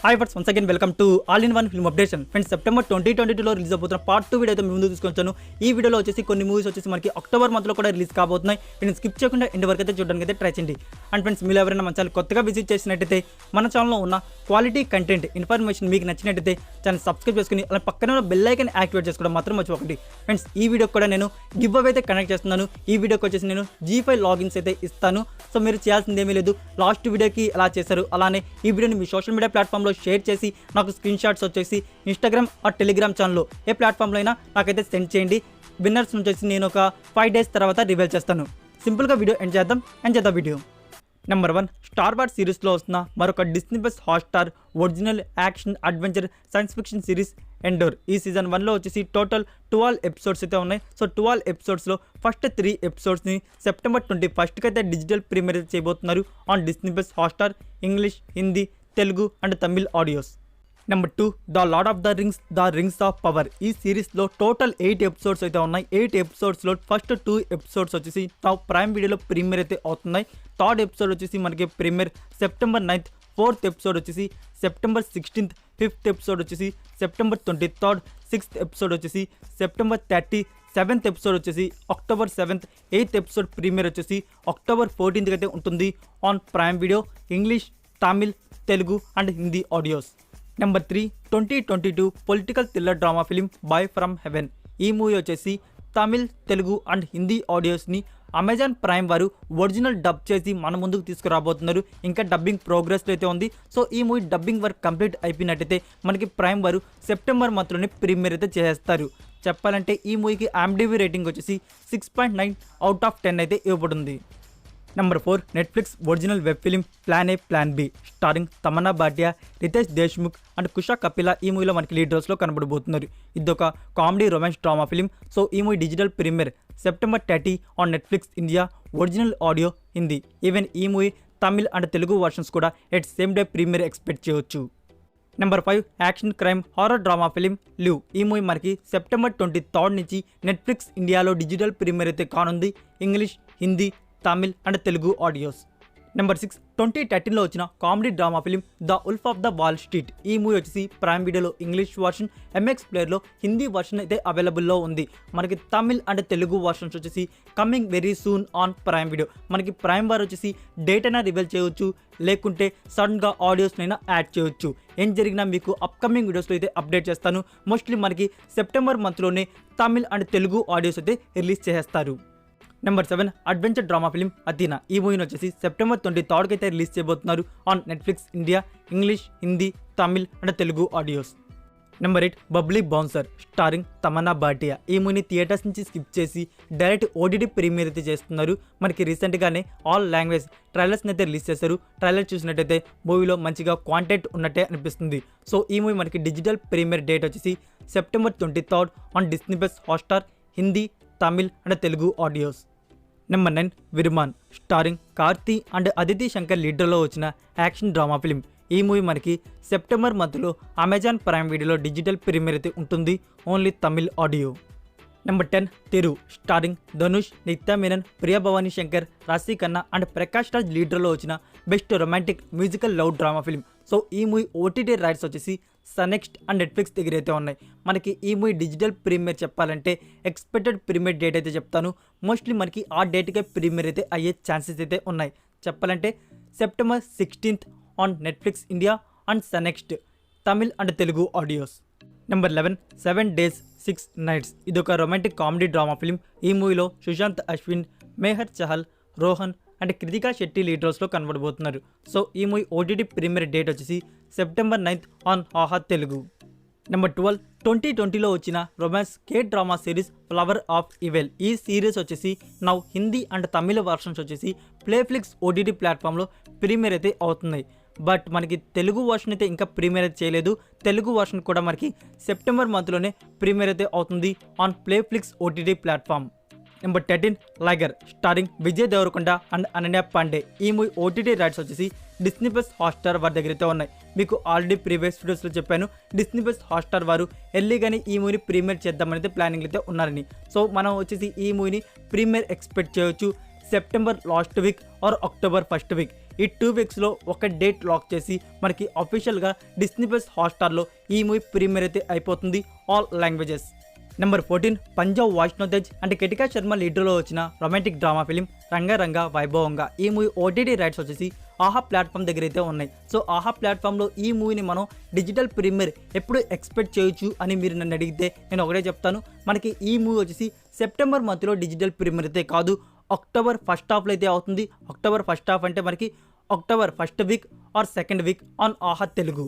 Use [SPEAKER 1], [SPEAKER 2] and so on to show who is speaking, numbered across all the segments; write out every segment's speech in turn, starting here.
[SPEAKER 1] Hi friends, once again welcome to all in one film updation. Friends, September 2022లో release అవుతున్న part 2 video అయితే మీ ముందు తీసుకొచ్చాను. ఈ వీడియోలో వచ్చేసి కొన్ని మూవీస్ వచ్చేసి మనకి అక్టోబర్ మంత్లో కూడా రిలీజ్ కాబోతున్నాయి. ఫ్రెండ్స్, స్కిప్ చేయకుండా ఎండ్ వరకు అయితే చూడడానికి అయితే ట్రై చేయండి. అండ్ ఫ్రెండ్స్, మీరు ఎవరైనా మన ఛానల్ కొత్తగా విజిట్ చేసినట్టయితే మన ఛానల్లో ఉన్న క్వాలిటీ కంటెంట్ ఇన్ఫర్మేషన్ మీకు నచ్చినట్టయితే ఛానల్ సబ్స్క్రైబ్ చేసుకుని అలా పక్కన ఉన్న బెల్ ఐకాన్ యాక్టివేట్ చేసుకోవడం మాత్రం మర్చిపోకండి. ఫ్రెండ్స్, ఈ వీడియో కూడా నేను గివ్ అవే అయితే కనెక్ట్ చేస్తున్నాను. ఈ వీడియోకి వచ్చేసి నేను G5 లాగిన్స్ అయితే ఇస్తాను. సో మీరు చేయాల్సింది ఏమీ లేదు, లాస్ట్ వీడియోకి ఎలా చేశారు అలానే ఈ వీడియోని మీ సోషల్ మీడియా ప్లాట్ఫామ్లో షేర్ చేసి నాకు స్క్రీన్ షాట్స్ వచ్చేసి ఇన్స్టాగ్రామ్ ఆర్ టెలిగ్రామ్ ఛానల్లో ఏ ప్లాట్ఫామ్లో అయినా నాకైతే సెండ్ చేయండి. విన్నర్స్ నుంచి వచ్చి నేను ఒక 5 days తర్వాత రివీల్ చేస్తాను. సింపుల్గా వీడియో ఎండ్ చేద్దాం వీడియో. నెంబర్ 1, స్టార్ వార్స్ సిరీస్లో వస్తున్న మరొక Disney plus Hotstar original action adventure science fiction series endure. ఈ సీజన్ 1లో వచ్చేసి టోటల్ 12 ఎపిసోడ్స్ అయితే ఉన్నాయి. సో 12 ఎపిసోడ్స్లో ఫస్ట్ 3 ఎపిసోడ్స్ని సెప్టెంబర్ 21కి అయితే డిజిటల్ ప్రీమియర్ చేయబోతున్నారు on Disney plus Hotstar English, Hindi, Telugu and Tamil audios. Number 2, the lord of the rings of power. ఈ సిరీస్లో టోటల్ 8 ఎపిసోడ్స్ అయితే ఉన్నాయి. 8 ఎపిసోడ్స్లో ఫస్ట్ 2 ఎపిసోడ్స్ వచ్చేసి ప్రైమ్ వీడియోలో ప్రీమియర్ అయితే అవుతున్నాయి. థర్డ్ ఎపిసోడ్ వచ్చేసి మనకి premiere September 9th, 4th episode వచ్చేసి సెప్టెంబర్ 16th, 5th ఎపిసోడ్ వచ్చేసి సెప్టెంబర్ 23rd, 6th ఎపిసోడ్ వచ్చేసి సెప్టెంబర్ 30, 7th ఎపిసోడ్ వచ్చేసి October 7th, 8th episode premiere వచ్చేసి అక్టోబర్ 14th అయితే ఉంటుంది on Prime Video English, Tamil, Telugu and Hindi audios. Number 3, 2022 political thriller drama film boy from heaven. ఈ movie వచ్చేసి Tamil, Telugu and Hindi ఆడియోస్ని Amazon Prime వారు original dub చేసి మన ముందుకు తీసుకురాబోతున్నారు. ఇంకా డబ్బింగ్ ప్రోగ్రెస్లో అయితే ఉంది. సో ఈ మూవీ డబ్బింగ్ వర్క్ కంప్లీట్ అయిపోయినట్టయితే మనకి ప్రైమ్ వారు సెప్టెంబర్ మంత్లోనే ప్రీమియర్ అయితే చేస్తారు. చెప్పాలంటే ఈ మూవీకి IMDb రేటింగ్ వచ్చేసి 6.9 out of 10 అయితే ఇవ్వబడింది. Number 4, Netflix original web film plan A plan B starring Tamannaah Bhatia, Riteish Deshmukh and Kusha Kapila ఈ మూవీలో మనకి లీడ్ రోల్స్లో కనబడబోతున్నారు. ఇదొక comedy romance drama film. So ఈ movie digital premiere September 30 on Netflix India, original audio Hindi. Even ఈ movie Tamil and Telugu versions కూడా at same day premiere expect చేయవచ్చు. Number 5, action crime horror drama film live. ఈ movie మనకి September 23rd నుంచి Netflix ఇండియాలో digital premiere అయితే కానుంది. English, Hindi, Tamil and Telugu audios. Number 6, 2013లో వచ్చిన comedy drama film the Wolf of the Wall Street. ఈ మూవీ వచ్చేసి ప్రైమ్ వీడియోలో ఇంగ్లీష్ వర్షన్, MX ప్లేయర్లో హిందీ వర్షన్ అయితే అవైలబుల్లో ఉంది. మనకి తమిళ్ అండ్ తెలుగు వర్షన్స్ వచ్చేసి coming very soon on Prime Video. మనకి ప్రైమ్ వారు వచ్చేసి డేట్ అయినా రివీల్ చేయవచ్చు, లేకుంటే సడన్గా ఆడియోస్నైనా యాడ్ చేయవచ్చు. ఏం జరిగినా మీకు అప్కమింగ్ వీడియోస్లో అయితే అప్డేట్ చేస్తాను. మోస్ట్లీ మనకి సెప్టెంబర్ మంత్లోనే తమిళ్ అండ్ తెలుగు ఆడియోస్ అయితే రిలీజ్ చేస్తారు. Number 7, adventure drama film Athena. ఈ మూవీని వచ్చేసి సెప్టెంబర్ 23rd అయితే రిలీజ్ చేయబోతున్నారు on Netflix India, English, Hindi, Tamil and Telugu audios. Number 8, bubbly bouncer starring Tamannaah Bhatia. ఈ మూవీని థియేటర్స్ నుంచి స్కిప్ చేసి డైరెక్ట్ OTT ప్రీమియర్ అయితే చేస్తున్నారు. మనకి రీసెంట్గానే ఆల్ లాంగ్వేజ్ ట్రైలర్స్ని అయితే రిలీజ్ చేశారు. ట్రైలర్ చూసినట్టయితే మూవీలో మంచిగా కాంటెంట్ ఉన్నట్టే అనిపిస్తుంది. సో ఈ మూవీ మనకి డిజిటల్ ప్రీమియర్ డేట్ వచ్చేసి September 23rd on Disney plus Hotstar Hindi, Tamil and Telugu audios. Number 9, Viruman starring Karthi and Aditi Shankar లీడర్లో వచ్చిన యాక్షన్ డ్రామా ఫిలిం. ఈ మూవీ మనకి సెప్టెంబర్ మంత్లో అమెజాన్ ప్రైమ్ వీడియోలో డిజిటల్ ప్రీమియర్ అయితే ఉంటుంది, only Tamil audio. Number 10, Thiru starring Dhanush, Nithya Menen, Priya Bhavani Shankar, Raashi Khanna and Prakash Raj లీడర్లో వచ్చిన best romantic musical love drama film. So ఈ మూవీ OTT రైట్స్ వచ్చేసి సన్నెక్స్ట్ అండ్ నెట్ఫ్లిక్స్ దగ్గర అయితే ఉన్నాయి. మనకి ఈ మూవీ డిజిటల్ ప్రీమియర్ చెప్పాలంటే ఎక్స్పెక్టెడ్ ప్రీమియర్ డేట్ అయితే చెప్తాను. మోస్ట్లీ మనకి ఆ డేట్కే ప్రీమియర్ అయితే అయ్యే ఛాన్సెస్ అయితే ఉన్నాయి. చెప్పాలంటే September 16th on Netflix India and sun next Tamil and Telugu audios. Number 11, 7 days 6 nights. ఇదొక రొమాంటిక్ కామెడీ డ్రామా ఫిలిం. ఈ మూవీలో సుశాంత్ అశ్విన్, మేహర్ చహల్, రోహన్ అండ్ కృతికా శెట్టి లీడ్ రోల్స్లో కనబడబోతున్నారు. సో ఈ మూవీ OTT ప్రీమియర్ డేట్ వచ్చేసి September 9th on Aha Telugu. Number 12, 2020లో వచ్చిన romance drama series flower of evil. ఈ సిరీస్ వచ్చేసి now Hindi and Tamil versions వచ్చేసి ప్లేఫ్లిక్స్ OTT ప్లాట్ఫామ్లో ప్రీమియర్ అయితే అవుతున్నాయి. బట్ మనకి తెలుగు వర్షన్ అయితే ఇంకా ప్రీమియర్ అయితే చేయలేదు. తెలుగు వర్షన్ కూడా మనకి సెప్టెంబర్ మంత్లోనే ప్రీమియర్ అయితే అవుతుంది on Playflix OTT platform. Number 13, Liger starring Vijay Deverakonda and Ananya Panday. ఈ మూవీ OTT రైట్స్ వచ్చేసి డిస్నీ ప్లస్ హాట్స్టార్ వారి దగ్గర అయితే ఉన్నాయి. మీకు ఆల్రెడీ ప్రీవియస్ వీడియోస్లో చెప్పాను, డిస్నీ ప్లస్ హాట్స్టార్ వారు ఎర్లీగానే ఈ మూవీని ప్రీమియర్ చేద్దామని ప్లానింగ్ అయితే ఉన్నారని. సో మనం వచ్చేసి ఈ మూవీని ప్రీమియర్ ఎక్స్పెక్ట్ చేయొచ్చు September last week or October first week. ఈ 2 వీక్స్లో ఒక డేట్ లాక్ చేసి మనకి అఫీషియల్గా డిస్నీ ప్లస్ హాట్స్టార్లో ఈ మూవీ ప్రీమియర్ అయితే అయిపోతుంది, all languages. Number 14 Punjab Vaishnav Tej and Ketika Sharma లీడర్లో వచ్చిన రొమాంటిక్ డ్రామా ఫిలిం రంగరంగ వైభవంగా. ఈ మూవీ ఓటీటీ రైట్స్ వచ్చేసి ఆహా ప్లాట్ఫామ్ దగ్గర అయితే ఉన్నాయి. సో ఆహా ప్లాట్ఫామ్లో ఈ మూవీని మనం డిజిటల్ ప్రీమియర్ ఎప్పుడు ఎక్స్పెక్ట్ చేయొచ్చు అని మీరు నన్ను అడిగితే నేను ఒకటే చెప్తాను, మనకి ఈ మూవీ వచ్చేసి సెప్టెంబర్ మంత్లో డిజిటల్ ప్రీమియర్ అయితే కాదు, అక్టోబర్ ఫస్ట్ హాఫ్లో అయితే అవుతుంది. అక్టోబర్ ఫస్ట్ హాఫ్ అంటే మనకి October first week or second week on Aha Telugu.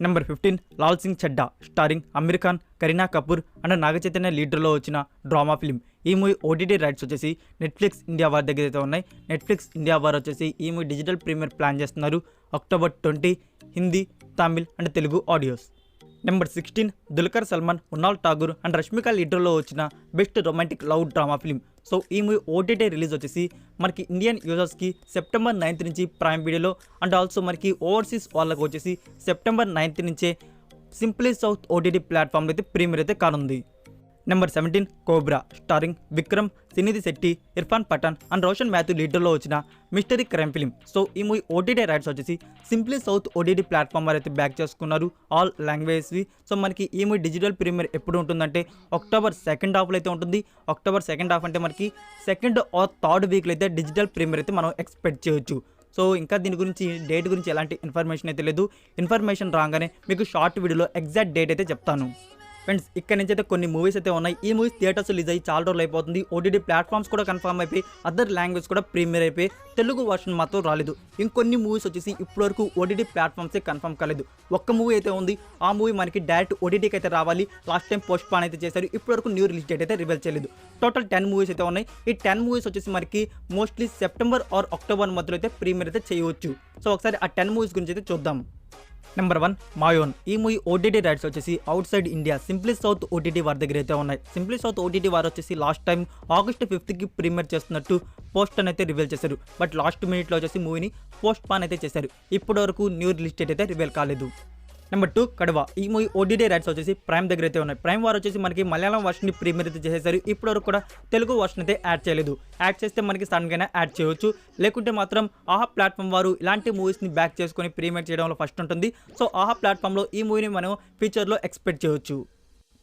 [SPEAKER 1] Number 15 Laal Singh Chaddha starring Aamir Khan, Kareena Kapoor and Naga Chaitanya లీడర్లో వచ్చిన డ్రామా ఫిలిం. ఈ మూవీ ఓటీటీ రైట్స్ వచ్చేసి నెట్ఫ్లిక్స్ ఇండియా వారి దగ్గర అయితే ఉన్నాయి. నెట్ఫ్లిక్స్ ఇండియా వారు వచ్చేసి ఈ మూవీ డిజిటల్ ప్రీమియర్ ప్లాన్ చేస్తున్నారు October 20 Hindi, Tamil and Telugu audios. Number 16 Dulquer Salmaan, Mrunal Thakur and Rashmika లీడర్లో వచ్చిన best romantic love drama film. So ఈ మూవీ ఓటీటీ రిలీజ్ వచ్చేసి మనకి ఇండియన్ యూజర్స్కి సెప్టెంబర్ 9th నుంచి ప్రైమ్ వీడియోలో అండ్ ఆల్సో మనకి ఓవర్సీస్ వాళ్ళకు వచ్చేసి సెప్టెంబర్ 9th నుంచే సింప్లీ సౌత్ ఓటీటీ ప్లాట్ఫామ్లో అయితే ప్రీమియర్ అయితే కానుంది. Number 17 Cobra starring Vikram, Srinidhi Shetty, Irfan Pathan and Roshan Mathew లీడర్లో వచ్చిన మిస్టరీ క్రైమ్ ఫిలిం. సో ఈ మూవీ ఓటీటీ రైట్స్ వచ్చేసి సింప్లీ సౌత్ ఓటీటీ ప్లాట్ఫామ్ వారు అయితే బ్యాక్ చేసుకున్నారు, ఆల్ లాంగ్వేజ్వి. సో మనకి ఈ మూవీ డిజిటల్ ప్రీమియర్ ఎప్పుడు ఉంటుందంటే అక్టోబర్ సెకండ్ హాఫ్లో అయితే ఉంటుంది. అక్టోబర్ సెకండ్ హాఫ్ అంటే మనకి సెకండ్ ఆర్ థర్డ్ వీక్లో అయితే డిజిటల్ ప్రీమియర్ అయితే మనం ఎక్స్పెక్ట్ చేయొచ్చు. సో ఇంకా దీని గురించి డేట్ గురించి ఎలాంటి ఇన్ఫర్మేషన్ అయితే లేదు. ఇన్ఫర్మేషన్ రాగానే మీకు షార్ట్ వీడియోలో ఎగ్జాక్ట్ డేట్ అయితే చెప్తాను. ఫ్రెండ్స్ ఇక్కడ నుంచి అయితే కొన్ని మూవీస్ అయితే ఉన్నాయి. ఈ మూవీస్ థియేటర్స్ రిలీజ్ అయ్యి చాలా రోజులు అయిపోతుంది. ఓటీటీ ప్లాట్ఫామ్స్ కూడా కన్ఫర్మ్ అయిపోయి అదర్ లాంగ్వేజ్ కూడా ప్రీమియర్ అయిపోయి తెలుగు వర్షన్ మాత్రం రాలేదు. ఇంకొన్ని మూవీస్ వచ్చేసి ఇప్పటివరకు ఓటీటీ ప్లాట్ఫామ్సే కన్ఫర్మ్ కాలేదు. ఒక్క మూవీ అయితే ఉంది, ఆ మూవీ మనకి డైరెక్ట్ ఓటీటీకి అయితే రావాలి. లాస్ట్ టైం పోస్ట్ పోన్ అయితే చేశారు, ఇప్పటివరకు న్యూ రిలీజ్ డేట్ అయితే రివీల్ చేయలేదు. టోటల్ 10 మూవీస్ అయితే ఉన్నాయి. ఈ 10 మూవీస్ వచ్చేసి మనకి మోస్ట్లీ సెప్టెంబర్ ఆర్ అక్టోబర్ మధ్యలో అయితే ప్రీమియర్ అయితే చేయవచ్చు. సో ఒకసారి ఆ 10 మూవీస్ గురించి అయితే చూద్దాం. నెంబర్ 1 మాయోన్. ఈ మూవీ ఓటీటీ రైట్స్ వచ్చేసి outside India simply south OTT వారి దగ్గర అయితే ఉన్నాయి. సింప్లీ సౌత్ ఓటీటీ వారు వచ్చేసి last time August 5th premiere చేస్తున్నట్టు పోస్ట్ అయితే రివీల్ చేశారు. బట్ లాస్ట్ మినిట్లో వచ్చేసి మూవీని పోస్ట్ పోన్ అయితే చేశారు. ఇప్పటి వరకు న్యూ రిలీజ్ డేట్ అయితే రివీల్ కాలేదు. నెంబర్ 2 కడవ. ఈ మూవీ ఓటీటీ రైట్స్ వచ్చేసి ప్రైమ్ దగ్గర అయితే ఉన్నాయి. ప్రైమ్ వారు వచ్చేసి మనకి మలయాళం వర్షన్ని ప్రీమియర్ అయితే చేసేసారు. ఇప్పటివరకు కూడా తెలుగు వర్షన్ అయితే యాడ్ చేయలేదు. యాడ్ చేస్తే మనకి సడన్గానే యాడ్ చేయవచ్చు, లేకుంటే మాత్రం ఆహా ప్లాట్ఫామ్ వారు ఇలాంటి మూవీస్ని బ్యాక్ చేసుకొని ప్రీమియర్ చేయడంలో ఫస్ట్ ఉంటుంది. సో ఆహా ప్లాట్ఫామ్లో ఈ మూవీని మనం ఫ్యూచర్లో ఎక్స్పెక్ట్ చేయవచ్చు.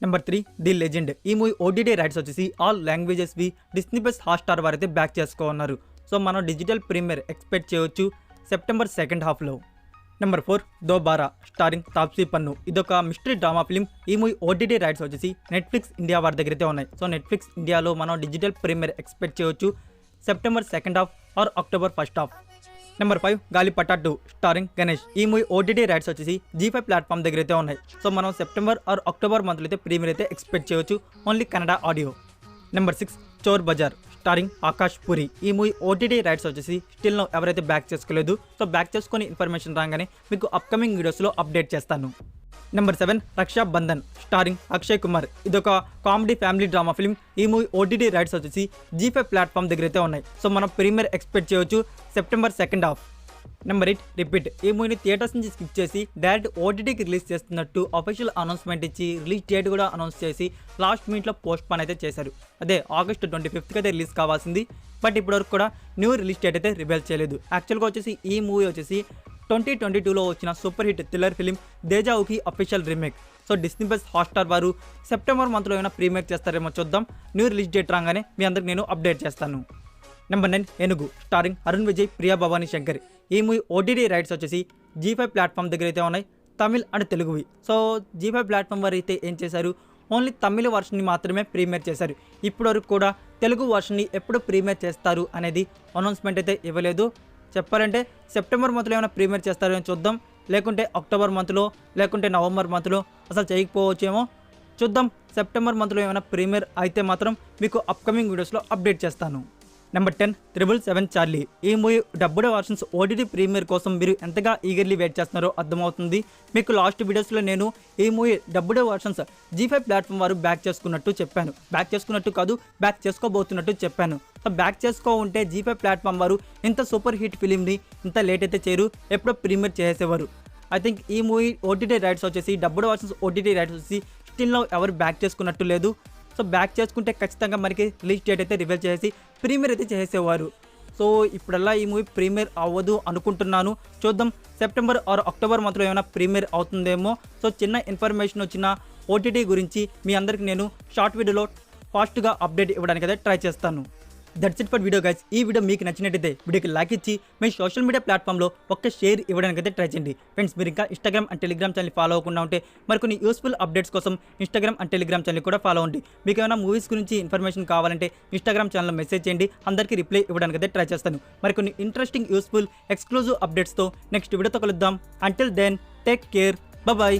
[SPEAKER 1] Number 3 the legend. ఈ మూవీ ఓటీటీ రైట్స్ వచ్చేసి ఆల్ లాంగ్వేజెస్వి డిస్నీ ప్లస్ హాట్స్టార్ వారు అయితే బ్యాక్ చేసుకోన్నారు. సో మనం డిజిటల్ ప్రీమియర్ ఎక్స్పెక్ట్ చేయవచ్చు సెప్టెంబర్ సెకండ్ హాఫ్లో. నెంబర్ 4 దోబారా స్టారింగ్ తాప్సీ పన్ను. ఇదొక మిస్టరీ డ్రామా ఫిలిం. ఈ మూవీ ఓటీటీ రైట్స్ వచ్చేసి నెట్ఫ్లిక్స్ ఇండియా వారి దగ్గర అయితే ఉన్నాయి. సో నెట్ఫ్లిక్స్ ఇండియాలో మనం డిజిటల్ ప్రీమియర్ ఎక్స్పెక్ట్ చేయవచ్చు September second half or October first half. Number 5 గాలిపటా 2 starring Ganesh. ఈ మూవీ ఓటీటీ రైట్స్ వచ్చేసి G5 ప్లాట్ఫామ్ దగ్గర అయితే ఉన్నాయి. సో మనం సెప్టెంబర్ ఆర్ అక్టోబర్ మంత్లో అయితే ప్రీమియర్ అయితే ఎక్స్పెక్ట్ చేయవచ్చు, ఓన్లీ కన్నడ ఆడియో. నెంబర్ 6 చోర్ బజార్ స్టారింగ్ ఆకాష్ పూరి. ఈ మూవీ ఓటీటీ రైట్స్ వచ్చేసి స్టిల్ నో ఎవరైతే బ్యాక్ చేసుకోలేదు. సో బ్యాక్ చేసుకొని ఇన్ఫర్మేషన్ రాగానే మీకు అప్కమింగ్ వీడియోస్లో అప్డేట్ చేస్తాను. Number 7 Raksha Bandhan starring Akshay Kumar. ఇదొక కామెడీ ఫ్యామిలీ డ్రామా ఫిలిం. ఈ మూవీ ఓటీటీ రైట్స్ వచ్చేసి G5 ప్లాట్ఫామ్ దగ్గర అయితే ఉన్నాయి. సో మనం ప్రీమియర్ ఎక్స్పెక్ట్ చేయవచ్చు September second half. Number 8 repeat. ఈ మూవీని థియేటర్స్ నుంచి స్కిప్ చేసి డైరెక్ట్ ఓటీటీకి రిలీజ్ చేస్తున్నట్టు అఫీషియల్ అనౌన్స్మెంట్ ఇచ్చి రిలీజ్ డేట్ కూడా అనౌన్స్ చేసి లాస్ట్ మినిట్లో పోస్ట్ పోన్ అయితే చేశారు. అదే ఆగస్ట్ 25th అయితే రిలీజ్ కావాల్సింది. బట్ ఇప్పటివరకు కూడా న్యూ రిలీజ్ డేట్ అయితే రివీల్ చేయలేదు. యాక్చువల్గా వచ్చేసి ఈ మూవీ వచ్చేసి 2022లో వచ్చిన సూపర్ హిట్ థ్రిల్లర్ ఫిలిం దేజావుకి official remake. So Disney plus Hotstar వారు సెప్టెంబర్ మంత్లో ఏమైనా ప్రీమేక్ చేస్తారేమో చూద్దాం. న్యూ రిలీజ్ డేట్ రాగానే మీ అందరికి నేను అప్డేట్ చేస్తాను. నెంబర్ 9 ఏనుగు స్టారింగ్ అరుణ్ విజయ్, ప్రియా భవానీ శంకర్. ఈ మూవీ ఓటీటీ రైట్స్ వచ్చేసి G5 ప్లాట్ఫామ్ దగ్గర అయితే ఉన్నాయి, తమిళ్ అండ్ తెలుగువి. సో G5 ప్లాట్ఫామ్ వారు అయితే ఏం చేశారు, ఓన్లీ తమిళ వర్షన్ని మాత్రమే ప్రీమియర్ చేశారు. ఇప్పటివరకు కూడా తెలుగు వర్షన్ని ఎప్పుడు ప్రీమియర్ చేస్తారు అనేది అనౌన్స్మెంట్ అయితే ఇవ్వలేదు. చెప్పాలంటే సెప్టెంబర్ మంత్లో ఏమైనా ప్రీమియర్ చేస్తారో చూద్దాం, లేకుంటే అక్టోబర్ మంత్లో, లేకుంటే నవంబర్ మంత్లో అసలు చేయకపోవచ్చేమో చూద్దాం. సెప్టెంబర్ మంత్లో ఏమైనా ప్రీమియర్ అయితే మాత్రం మీకు అప్కమింగ్ వీడియోస్లో అప్డేట్ చేస్తాను. Number 10 777 Charlie. ఈ movie dubbed versions OTT premiere కోసం మీరు ఎంతగా ఈగర్లీ వెయిట్ చేస్తున్నారో అర్థమవుతుంది. మీకు లాస్ట్ వీడియోస్లో నేను ఈ movie dubbed versions G5 platform వారు బ్యాక్ చేసుకున్నట్టు చెప్పాను. బ్యాక్ చేసుకున్నట్టు కాదు, బ్యాక్ చేసుకోబోతున్నట్టు చెప్పాను. సో బ్యాక్ చేసుకో ఉంటే G5 ప్లాట్ఫామ్ వారు ఇంత సూపర్ హిట్ ఫిలింని ఇంత లేట్ అయితే చేయరు, ఎప్పుడో ప్రీమియర్ చేసేవారు. ఐ థింక్ ఈ మూవీ ఓటీటీ రైట్స్ వచ్చేసి డబ్బుడ్ వర్షన్స్ ఓటీటీ రైట్స్ వచ్చేసి స్టిల్ నౌ ఎవరు బ్యాక్ చేసుకున్నట్టు లేదు. సో బ్యాక్ చేసుకుంటే ఖచ్చితంగా మనకి రిలీజ్ డేట్ అయితే రివీల్ చేసి ప్రీమియర్ అయితే చేసేవారు. సో ఇప్పుడల్లా ఈ మూవీ ప్రీమియర్ అవ్వదు అనుకుంటున్నాను. చూద్దాం, సెప్టెంబర్ ఆర్ అక్టోబర్ మంత్లో ఏమైనా ప్రీమియర్ అవుతుందేమో. సో చిన్న ఇన్ఫర్మేషన్ వచ్చిన ఓటీటీ గురించి మీ అందరికి నేను షార్ట్ వీడియోలో ఫాస్ట్గా అప్డేట్ ఇవ్వడానికి అయితే ట్రై చేస్తాను. That's it for video guys. ఈ వీడియో మీకు నచ్చినట్టయితే వీడియోకి లైక్ ఇచ్చి మీ సోషల్ మీడియా ప్లాట్ఫామ్లో ఒక్క షేర్ ఇవ్వడానికి అయితే ట్రై చేయండి. ఫ్రెండ్స్, మీరు ఇంకా Instagram and Telegram channel follow అవ్వకుండా ఉంటే మరికొన్ని యూస్ఫుల్ అప్డేట్స్ కోసం ఇన్స్టాగ్రామ్ అండ్ టెలిగ్రామ్ ఛానల్ కూడా ఫాలో అవ్వండి. మీకు ఏమైనా మూవీస్ గురించి ఇన్ఫర్మేషన్ కావాలంటే ఇన్స్టాగ్రామ్ ఛానల్లో మెసేజ్ చేయండి, అందరికీ రిప్లై ఇవ్వడానికి అయితే ట్రై చేస్తాను. మరికొన్ని ఇంట్రెస్టింగ్ యూస్ఫుల్ ఎక్స్క్లూజివ్ అప్డేట్స్తో నెక్స్ట్ వీడియోతో కలుద్దాం. Until then take care, bye.